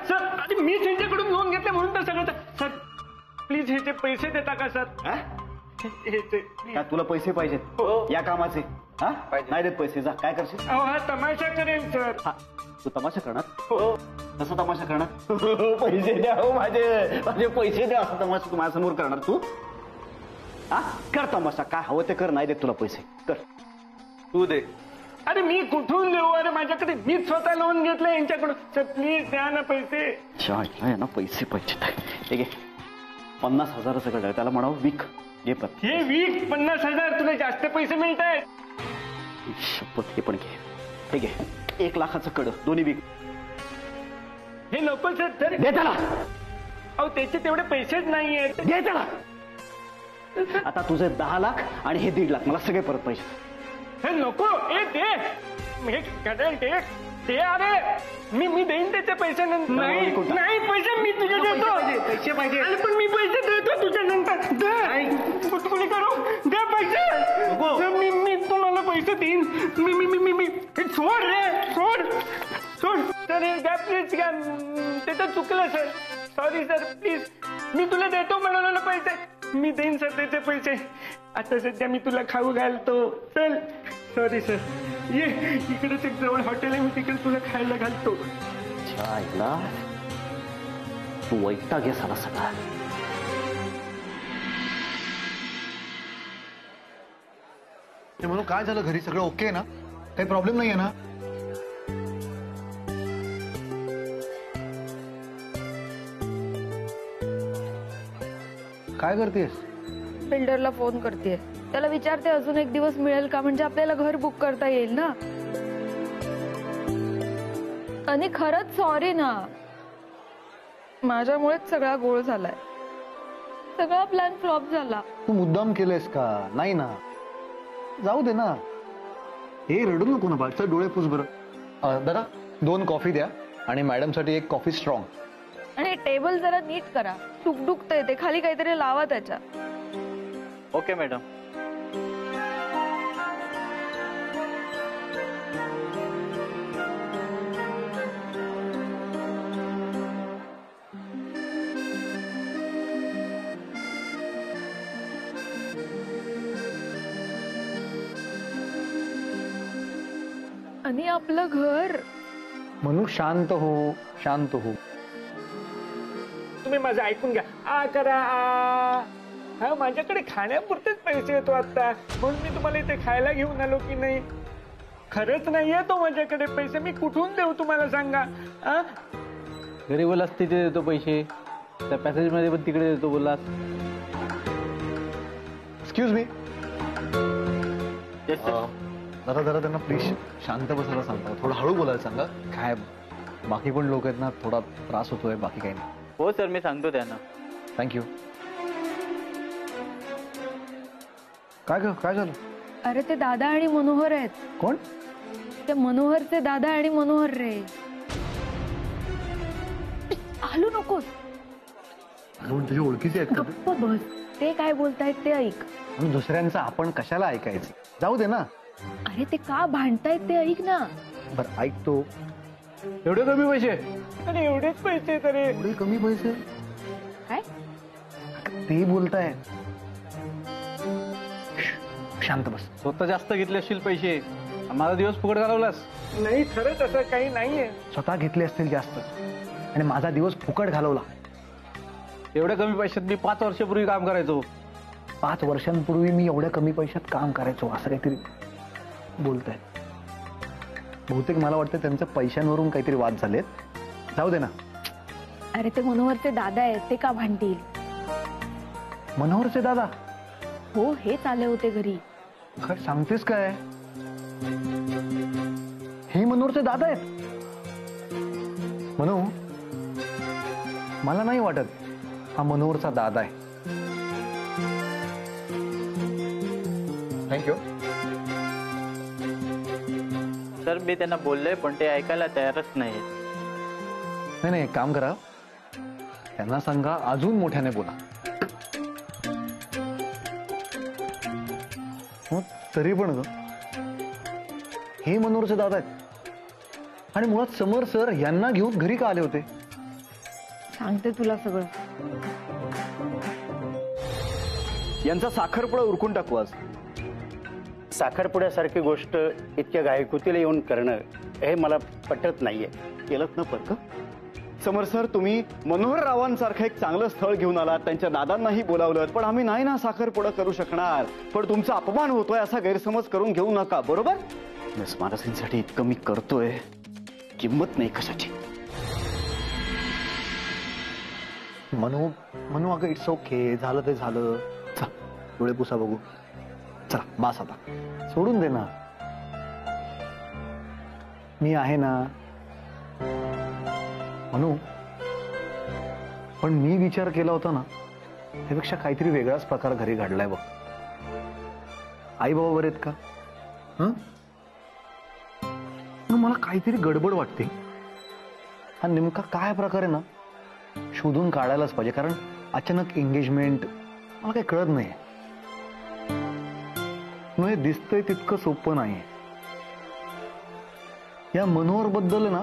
Sir मी त्यांच्याकडून loan घेतले म्हणून तर सगळं. सर प्लीज ह्याचे पैसे देता का सर? का तुला पैसे पाहिजेत या कामाचे? हा नाही देत पैसे, जा. काय करशील? हा तमाशा करेल सर. हा तू तमाशा करणार? हो. कसा तमाशा करणार? पैसे द्या हो माझे माझे पैसे द्या. असा तमाशा तू माझ्यासमोर करणार तू? हा कर तमाशा, काय हवं ते कर. नाही देत तुला पैसे, कर तू दे. अरे मी कुठून देऊ? अरे माझ्याकडे मी स्वतः लोन घेतलं यांच्याकडून. सर प्लीज द्या ना पैसे. ना पैसे पाहिजेत. ठीक आहे 50,000 सगळं त्याला म्हणावं वीक घे. पण हे वीक 50,000 तुला जास्त पैसे मिळत आहेत. शपथ हे पण घे. ठीक आहे 1 लाखाचं कड दोन्ही वीक. हे नको सर. तर दे त्याला. अहो त्याचे तेवढे पैसेच नाही आहेत. दे त्याला. आता तुझे 10 लाख आणि हे 1.5 लाख मला सगळे परत पाहिजे. हे नको. हे दे. हे करेल ते. अरे मी देईन त्याचे पैसे नंतर. नाही पैसे मी तुझे देतो. पैसे पाहिजे. अरे पण मी पैसे देतो तुझ्या नंतर. दे कुठकुणी करू. दे पैसे. मी तुम्हाला पैसे देईन. मी सोड रे सोड. सर हे द्या प्लीज. घ्या ते तर चुकलं सर. Sorry sir please. मी तुला देतो म्हणालो ना पैसे. मी देईन सर त्याचे पैसे. आता सध्या मी तुला खाऊ घालतो. चल. Sorry sir. ये इकडेच एक जवळ हॉटेल आहे. मी तिकडे तुला खायला घालतो. तू वैताग घे साला सगळा. ते म्हणून काय झालं? घरी सगळं ओके ना? काही प्रॉब्लेम नाहीये ना? काय करतेस? बिल्डरला फोन करते. त्याला विचारते अजून 1 दिवस मिळेल का, म्हणजे आपल्याला घर बुक करता येईल ना. आणि खरंच सॉरी ना, माझ्यामुळेच सगळा गोळ झालाय. सगळा प्लॅन फ्लॉप झाला. तू मुद्दाम केलंयस का? नाही ना, जाऊ दे ना. हे रडू नको ना बाळचा. डोळे पुस बरं. दादा 2 कॉफी द्या आणि मॅडम साठी 1 कॉफी स्ट्रॉंग. आणि टेबल जरा नीट करा. टुकटुकतंय ते. खाली काहीतरी लावा त्याच्या. Okay madam. आणि आपलं घर. म्हणून शांत हो, शांत हो. तुम्ही माझं ऐकून घ्या. आ करा आ. हा माझ्याकडे खाण्यापुरतेच पैसे येतो आता. म्हणून मी तुम्हाला इथे खायला घेऊन आलो की नाही. खरंच नाही येतो माझ्याकडे पैसे. मी कुठून देऊ तुम्हाला सांगा. घरी बोलास तिथे देतो पैसे. त्या पॅसेज मध्ये पण तिकडे देतो बोलास. Excuse me. जरा त्यांना प्लीज शांत बसायला सांगा. थोडं हळू बोलायला सांगा. काय बाकी पण लोक आहेत ना, थोडा त्रास होतोय. बाकी काही नाही. हो सर मी सांगतो त्यांना. थँक्यू. काय झालं? अरे ते दादा आणि मनोहर आहेत. कोण? ते मनोहरचे दादा आणि मनोहर रे. हलू नकोस. तुझ्या ओळखीचे आहेत का? गप्प बस. ते काय बोलतायत ते ऐक. आणि दुसऱ्यांचं आपण कशाला ऐकायचं? जाऊ दे ना. अरे ते का भांडतायत ते ऐक ना. बरं ऐकतो. एवढे कमी पैसे? आणि एवढेच पैसे तरी. एवढे कमी पैसे? काय ते बोलताय? शांत बस. स्वतः जास्त घेतले असतील पैसे. माझा दिवस फुकट घालवलास. नाही खरंच असं काही नाहीये. स्वतः घेतले असतील जास्त आणि माझा दिवस फुकट घालवला. एवढ्या कमी पैशात मी 5 वर्षापूर्वी काम करायचो. 5 वर्षांपूर्वी मी एवढ्या कमी पैशात काम करायचो असं काहीतरी बोलताय. बहुतेक मला वाटतं त्यांचं पैशांवरून काहीतरी वाद झालेत. जाऊ दे ना. अरे ते मनोहरचे दादा आहेत. ते का भांडतील? मनोहरचे दादा? हो हेच आले होते घरी. काय सांगतेस काय? हे मनोहरचे दादा आहेत? मनू मला नाही वाटत हा मनोहरचा दादा आहे. थँक्यू. सर मी त्यांना बोललोय पण ते ऐकायला तयारच नाही. नाही एक काम करा. त्यांना सांगा अजून मोठ्याने बोला. तरी पण हे मनोहरचे दादा आहेत. आणि मुळात समर सर यांना घेऊन घरी का आले होते? सांगते तुला सगळं. यांचा साखरपुडा उरकून टाकू आज. साखरपुड्यासारखी गोष्ट इतक्या घाईकुतीला येऊन करणं हे मला पटत नाहीये. केलं ना परक? समर सर, तुम्ही मनोहर रावांसारखं एक चांगलं स्थळ घेऊन आलात, त्यांच्या दादांनाही बोलावलं, पण आम्ही नाही ना साखरपुडा करू शकणार. पण तुमचा अपमान होतोय असा गैरसमज करून घेऊ नका, बरोबर? मिस मानसींसाठी इतकं मी करतोय, किंमत नाही कशाची. म्हणू अगं इट्स ओके, झालं ते झालं. चल डोळे पुसा बघू. चला बास आता, सोडून दे ना. मी आहे ना म्हणू. पण मी विचार केला होता ना, त्यापेक्षा काहीतरी वेगळाच प्रकार घरी घडलाय बघ. आई बाबा बरेत का? मला काहीतरी गडबड वाटते. हा नेमका काय प्रकार आहे ना, शोधून काढायलाच पाहिजे. कारण अचानक एंगेजमेंट, मला काही कळत नाही. हे दिसतंय तितकं सोपं नाही. या मनोहर बद्दल ना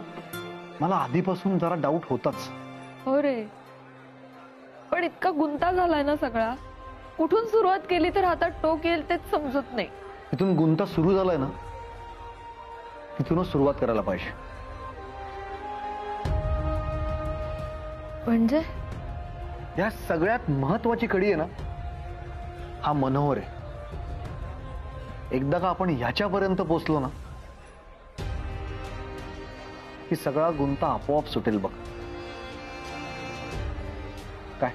मला आधीपासून जरा डाऊट होताच. हो रे, पण इतका गुंता झालाय ना सगळा, कुठून सुरुवात केली तर हातात टोक येईल तेच समजत नाही. इथून गुंता सुरू झालाय ना, तिथूनच सुरुवात करायला पाहिजे. म्हणजे या सगळ्यात महत्वाची कडी आहे ना, हा मनोहर आहे. एकदा का आपण ह्याच्यापर्यंत पोचलो ना, की सगळा गुंता आपोआप सुटेल बघ. काय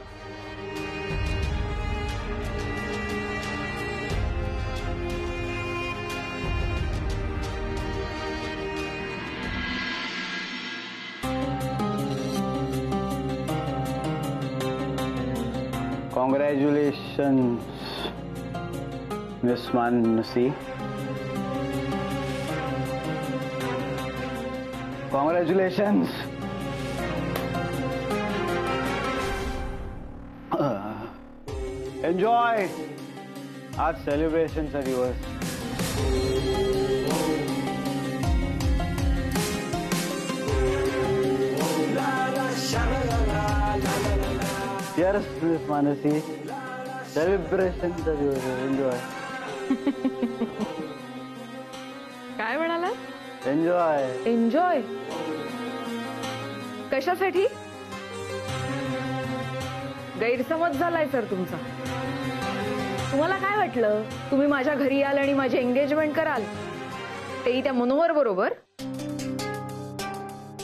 congratulations miss Mansi. Congratulations. Enjoy. आज सेलिब्रेशनचा दिवस. यस मिस मानसी, सेलिब्रेशनचा दिवस. एन्जॉय. काय म्हणाला? एन्जॉय. एन्जॉय कशासाठी? गैरसमज झालाय सर तुमचा. तुम्हाला काय वाटलं तुम्ही माझ्या घरी याल आणि माझी एंगेजमेंट कराल, तेही त्या मनोहर बरोबर?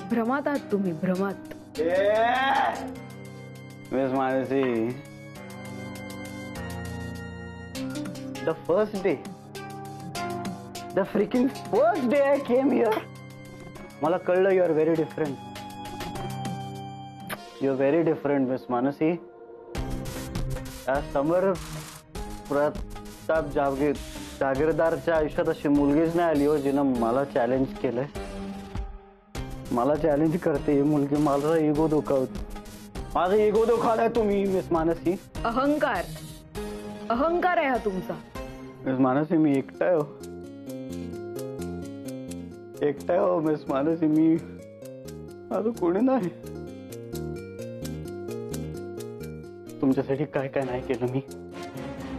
भ्रमात आहात तुम्ही, भ्रमात. Miss Mansi, the first day, the freaking first day I came here, मला कळलं you are very different. You are very different, Miss Mansi. समर प्रताप जागीरदारच्या आयुष्यात अशी मुलगीच नाही आली हो जिनं मला चॅलेंज केलंय. मला चॅलेंज करते ही मुलगी. माझा इगो दुखावते. माझा इगो दुखावलाय तुम्ही मिस मानसी. अहंकार, अहंकार आहे हा तुमचा. मिस मानसी, मी एकटा आहे हो. एकटा आहे हो मिस मानसी. मी माझं कोणी नाही. तुमच्यासाठी काय काय नाही केलं मी.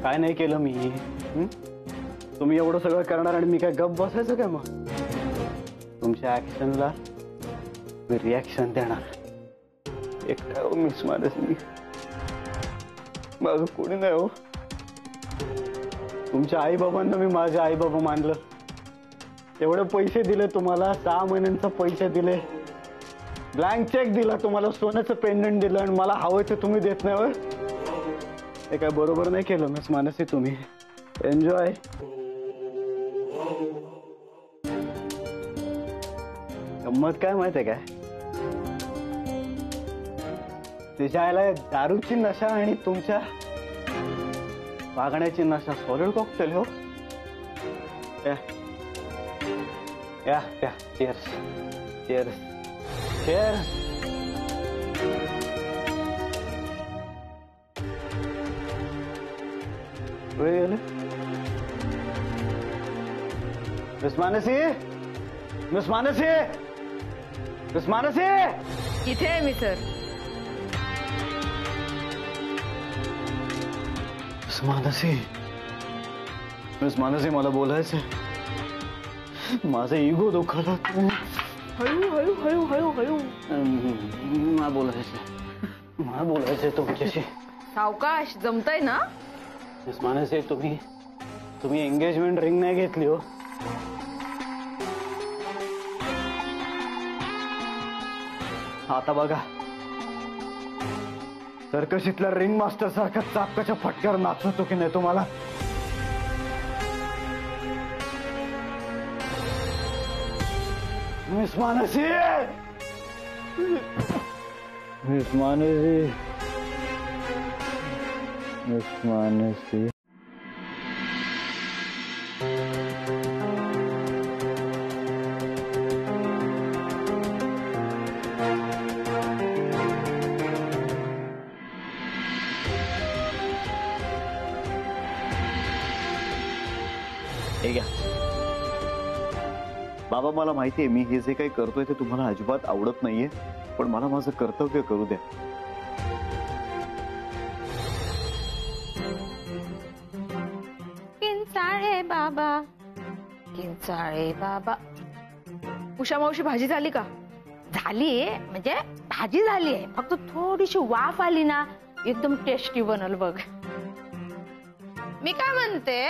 काय नाही केलं मी. तुम्ही एवढं सगळं करणार आणि मी काय गप्प बसायचं काय? मग तुमच्या ऍक्शनला मी रिॲक्शन देणार. एकटा हो मिस मानसी. मी माझं कोणी नाही हो. तुमच्या आई बाबांना मी माझे आई बाबा मानलं. एवढे पैसे दिले तुम्हाला, 6 महिन्यांचे पैसे दिले, ब्लँक चेक दिला तुम्हाला, सोन्याचं पेंडंट दिलं, आणि मला हवं ते तुम्ही देत नाही. हे काय बरोबर नाही केलं मिस मानसी तुम्ही. एन्जॉय. गंमत काय माहितीये काय? तिच्या आईला दारूची नशा आणि तुमच्या वागण्याची नशा सॉलिड कॉकटेल हो. या cheers. Cheers. Cheers. Miss Mansi, miss Mansi, miss Mansi, इथे आहे मी सर. मिस मानसी मला बोलायचंय. माझा इगो दुखावला. हळू हळू हळू हळू हळू. मला बोलायचंय तुमच्याशी. सावकाश, जमतंय ना? मिस मानसी, तुम्ही एंगेजमेंट रिंग नाही घेतली हो. आता बघा, सर्कशीतल्या रिंग मास्टर सारखा चापकाच्या फटक्यावर नाचवतो की नाही तुम्हाला? Miss Mansi, miss Mansi, miss Mansi. हे घ्या बाबा, मला माहितीये मी हे जे काही करतोय ते तुम्हाला अजिबात आवडत नाहीये, पण मला माझं कर्तव्य करू द्या. किंचाळे बाबा, किंचाळे बाबा. उषा मावशी, भाजी झाली का? झालीये, म्हणजे भाजी झालीये, फक्त थोडीशी वाफ आली ना एकदम टेस्टी बनल बघ. मी काय म्हणते,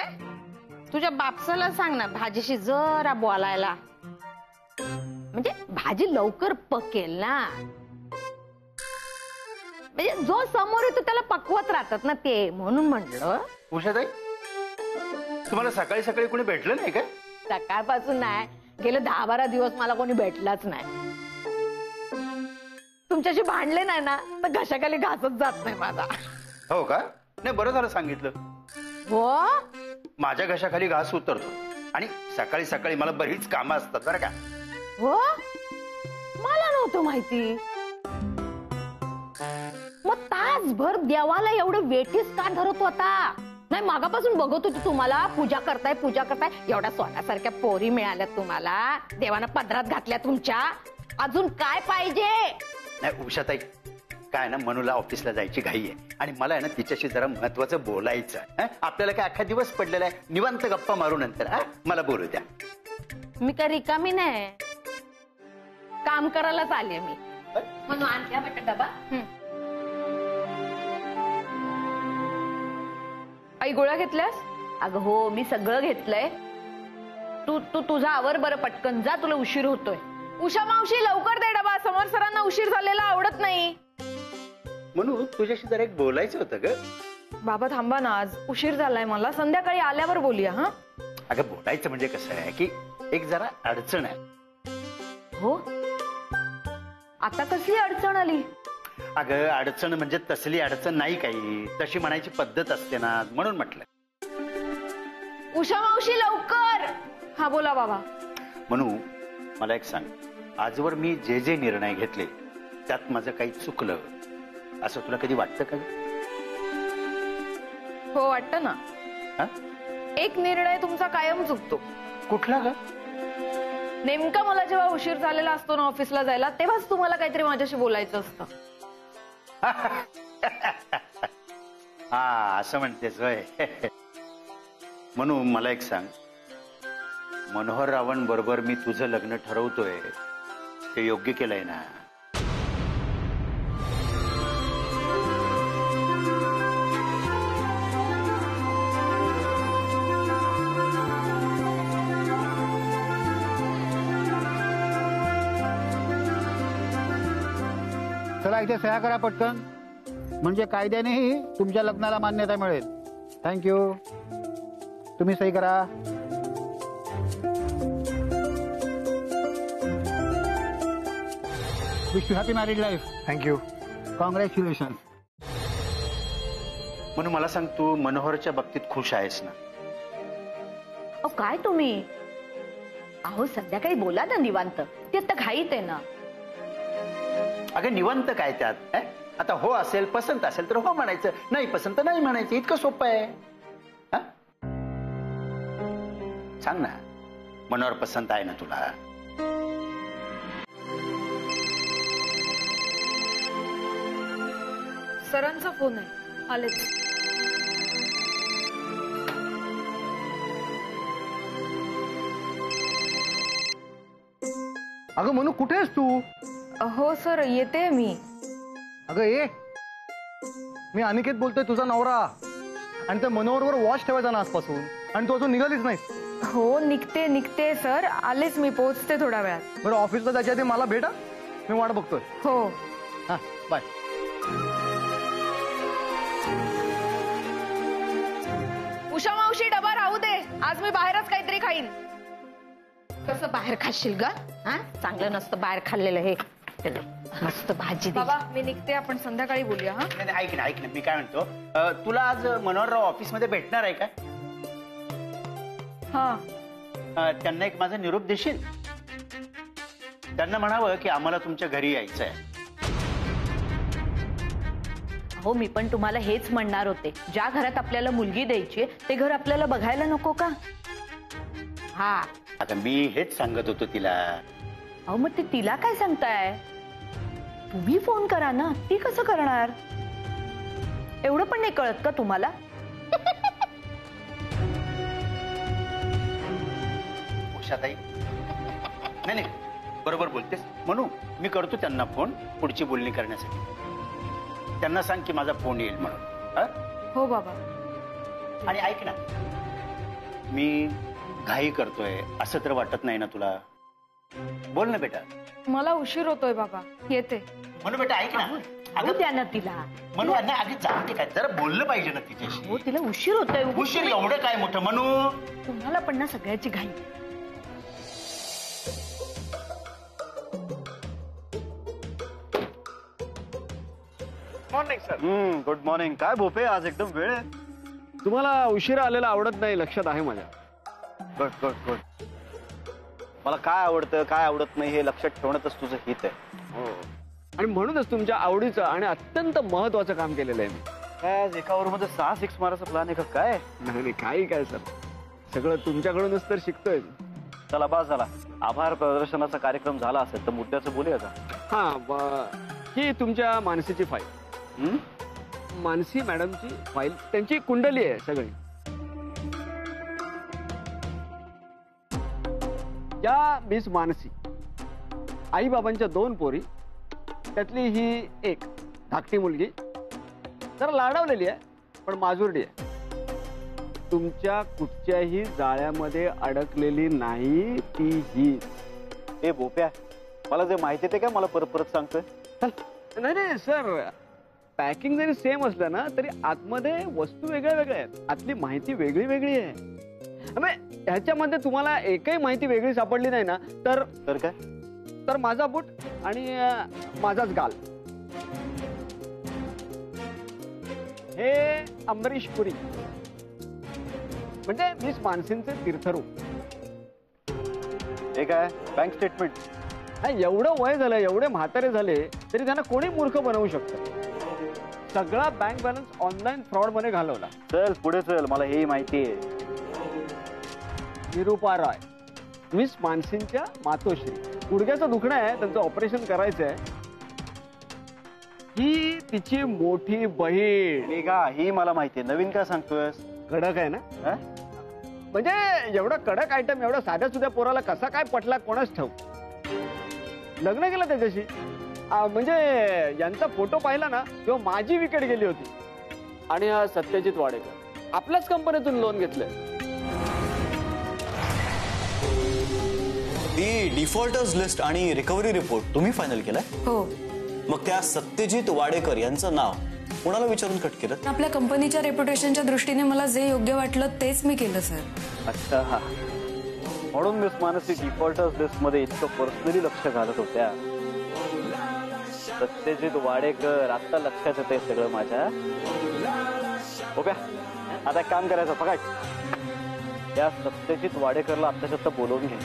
तुझ्या बापसाला सांग ना भाजीशी जरा बोलायला, म्हणजे भाजी लवकर पकेल ना. म्हणजे जो समोर येतो त्याला पकवत राहतात ना ते, म्हणून म्हटलं. उषाताई, तुम्हाला सकाळी सकाळी कोणी भेटलं नाही का? सकाळपासून नाही, गेले 10-12 दिवस मला कोणी भेटलाच नाही. तुमच्याशी भांडले नाही ना तर घशाखाली घासच जात नाही माझा. हो का? नाही, बरं झालं सांगितलं. हो, माझ्या घशाखाली घास उतरतो आणि सकाळी सकाळी मला बरीच कामं असतात बरं का. हो, मला नव्हतं माहिती. मग तासभर देवाला एवढं वेठीस का धरत होता? नाही, मागापासून बघत होती तुम्हाला, पूजा करताय पूजा करताय. एवढ्या सोन्यासारख्या पोरी मिळाल्यात तुम्हाला, देवानं पदरात घातल्या तुमच्या. अजून काय पाहिजे? नाही उषाताई, काय ना, मनूला ऑफिसला जायची घाई आहे आणि मला आहे ना तिच्याशी जरा महत्वाचं बोलायचं. आपल्याला काय अख्खा दिवस पडलेला आहे, निवांत गप्पा मारू नंतर. मला बोलू द्या. मी काय रिकामी नाही, काम करायलाच आले मी. म्हणून आणल्या बेटा डबा. आई, गोळ्या घेतल्यास? अगं हो, मी सगळं घेतलंय. तू तुझा आवर बरं पटकन, जा, तुला उशीर होतोय. उषा मावशी, लवकर दे डबा, समोर सरांना उशीर झालेला आवडत नाही. म्हणून तुझ्याशी जरा एक बोलायचं होतं ग. बाबा थांबा ना, आज उशीर झालाय मला, संध्याकाळी आल्यावर बोलूया. हा अगं, बोलायचं म्हणजे कसं आहे की एक जरा अडचण आहे. हो, आता कसली अडचण आली? अगं, अडचण म्हणजे तसली अडचण नाही, काही तशी म्हणायची पद्धत असते ना, म्हणून म्हटलं. उषा मावशी लवकर. हा बोला बाबा. म्हणून मला एक सांग, आजवर मी जे जे निर्णय घेतले त्यात माझं काही चुकलं असं तुला कधी वाटतं का? हो, वाटतं ना. एक निर्णय तुमचा कायम चुकतो. कुठला ग? नेमका मला जेव्हा उशीर झालेला असतो ना ऑफिसला जायला, तेव्हाच तुम्हाला काहीतरी माझ्याशी बोलायचं असतं. हा, असं म्हणतेस होय. म्हणून मला एक सांग, मनोहर रावण बरोबर मी तुझं लग्न ठरवतोय ते योग्य केलंय ना? चला, इथे सह्या करा पटकन, म्हणजे कायद्यानेही तुमच्या लग्नाला मान्यता मिळेल. थँक्यू. तुम्ही सही करा. Wish you happy married life. Thank you. Congratulation. म्हणून मला सांग, तू मनोहरच्या बाबतीत खुश आहेस ना? अहो काय तुम्ही, अहो संध्याकाळी बोला ना निवांत, ते आता घाईत आहे ना. अगं, निवांत काय त्यात? आता हो असेल, पसंत असेल तर हो म्हणायचं, नाही पसंत नाही म्हणायचं, इतकं सोपं आहे. सांग ना, मनोहर पसंत आहे ना तुला? सरांचा फोन आहे, आलेच. अगं मनू, कुठे आहेस तू? हो सर, येते मी. अगं ये, मी अनिकेत बोलतोय, तुझा नवरा. आणि त्या मनोहरवर वॉच ठेवायचा ना आजपासून, आणि तू अजून निघालीच नाही. हो, निघते सर, आलेच मी, पोहोचते थोड्या वेळात. बरं, ऑफिसला जायच्या आधी मला भेटा, मी वाट बघतोय. हो. हा, बाय. उषा मावशी, डबा राहू दे, आज मी बाहेरच काहीतरी खाईन. कसं बाहेर खाशील ग? हा, चांगलं नसतं बाहेर खाल्लेलं हे. मस्त भाजी दे. बाबा, मी निघते, आपण संध्याकाळी बोलूया. हा, नाही, नाही, ऐक ना मी काय म्हणतो, तुला आज मनोहरराव ऑफिसमध्ये भेटणार आहे का? हा. त्यांना एक माझा निरोप देशील? त्यांना म्हणावं की आम्हाला तुमच्या घरी यायचं आहे. हो, मी पण तुम्हाला हेच म्हणणार होते. ज्या घरात आपल्याला मुलगी द्यायची ते घर आपल्याला बघायला नको का? हा, आता मी हेच सांगत होतो तिला. अहो, मग ते तिला काय सांगताय? तुम्ही फोन करा ना, ती कसं करणार? एवढं पण नाही कळत का तुम्हाला? उषाताई, नाही, बरोबर बोलतेस. म्हणून मी करतो त्यांना फोन पुढची बोलणी करण्यासाठी. त्यांना सांग की माझा फोन येईल म्हणून. हो बाबा. आणि ऐक ना, मी घाई करतोय असं तर वाटत नाही ना तुला? बोल ना बेटा. मला उशीर होतोय बाबा, येते. म्हणून बेटा ऐक ना. अगं, द्या ना तिला. म्हणून आधी जाणते काय, जरा बोललं पाहिजे ना तिच्याशी. हो, तिला उशीर होतोय. उशीर एवढं काय मोठं म्हणू? तुम्हाला पण ना सगळ्याची घाई. Morning sir. Good morning. काय भोपे, आज एकदम वेळ आहे. तुम्हाला उशिरा आलेला आवडत नाही, लक्षात आहे माझ्या. Good good good. मला काय आवडतं काय आवडत नाही हे लक्षात ठेवण्यातच तुझं हित आहे. हो, आणि म्हणूनच तुमच्या आवडीचं आणि अत्यंत महत्वाचं काम केलेलं आहे मी. काय आज एका ओव्हरमध्ये 6 6 मारायचा प्लॅन आहे का काय? नाही, काही काय सर, सगळं तुमच्याकडूनच तर शिकतोय. चला बस झाला. आभार प्रदर्शनाचा कार्यक्रम झाला असेल तर मुद्द्याचं बोलूया का? हा, ही तुमच्या मानसीची फाईल. मानसी मॅडमची फाईल, त्यांची कुंडली आहे सगळी. या मिस मानसी, आई बाबांच्या 2 पोरी, त्यातली ही एक धाकटी मुलगी. जरा लाडावलेली आहे पण माजुरडी आहे. तुमच्या कुठच्याही जाळ्यामध्ये अडकलेली नाही ती ही. ए भोप्या, मला जे माहिती ते काय मला परत परत सांगतोय? नाही सर, पॅकिंग जरी सेम असलं ना तरी आतमध्ये वस्तू वेगळ्या वेगळ्या आहेत. आतली माहिती वेगळी वेगळी आहे. ह्याच्यामध्ये तुम्हाला एकही माहिती वेगळी सापडली नाही ना तर काय? तर माझा बूट आणि माझाच गाल. हे अमरीश पुरी म्हणजे मिस मानसींचे तीर्थरूप. हे काय बँक स्टेटमेंट? एवढं वय झालं, एवढे म्हातारे झाले तरी त्यांना कोणी मूर्ख बनवू शकतं. सगळा बँक बॅलन्स ऑनलाईन फ्रॉड मध्ये घालवला. चल पुढे चल, मला हेही माहिती आहे. निरूपा रॉय, मिस मानसींच्या मातोश्री. गुडघ्याचं दुखणं आहे, त्यांचं ऑपरेशन करायचं आहे. ही तिची मोठी बहीण. ही मला माहिती आहे. नवीन काय सांगतोयस? कडक आहे ना? म्हणजे एवढा कडक आयटम एवढा साध्या सुध्या पोराला कसा काय पटला कोणाच ठाऊक. लग्न केलं त्याच्याशी. म्हणजे यांचा फोटो पाहिला ना तेव्हा माझी विकेट गेली होती. आणि हा सत्यजित वाडेकर आपल्याच कंपनीतून लोन घेतलंय. ती डिफॉल्टर्स लिस्ट आणि रिकव्हरी रिपोर्ट तुम्ही फायनल केलाय? हो. मग त्या सत्यजित वाडेकर यांचं नाव कोणाला विचारून कट केलं? आपल्या कंपनीच्या रेप्युटेशनच्या दृष्टीने मला जे योग्य वाटलं तेच मी केलं सर. अच्छा, हा म्हणून मिस मानसी डिफॉल्टर्स लिस्ट मध्ये इतकं पर्सनली लक्ष घालत होत्या. सत्यजित वाडेकर, आता लक्षात येते सगळं माझ्या. ओके, आता एक काम करायचं, फक्त या सत्यजित वाडेकरला आत्ताच्या बोलवून घे.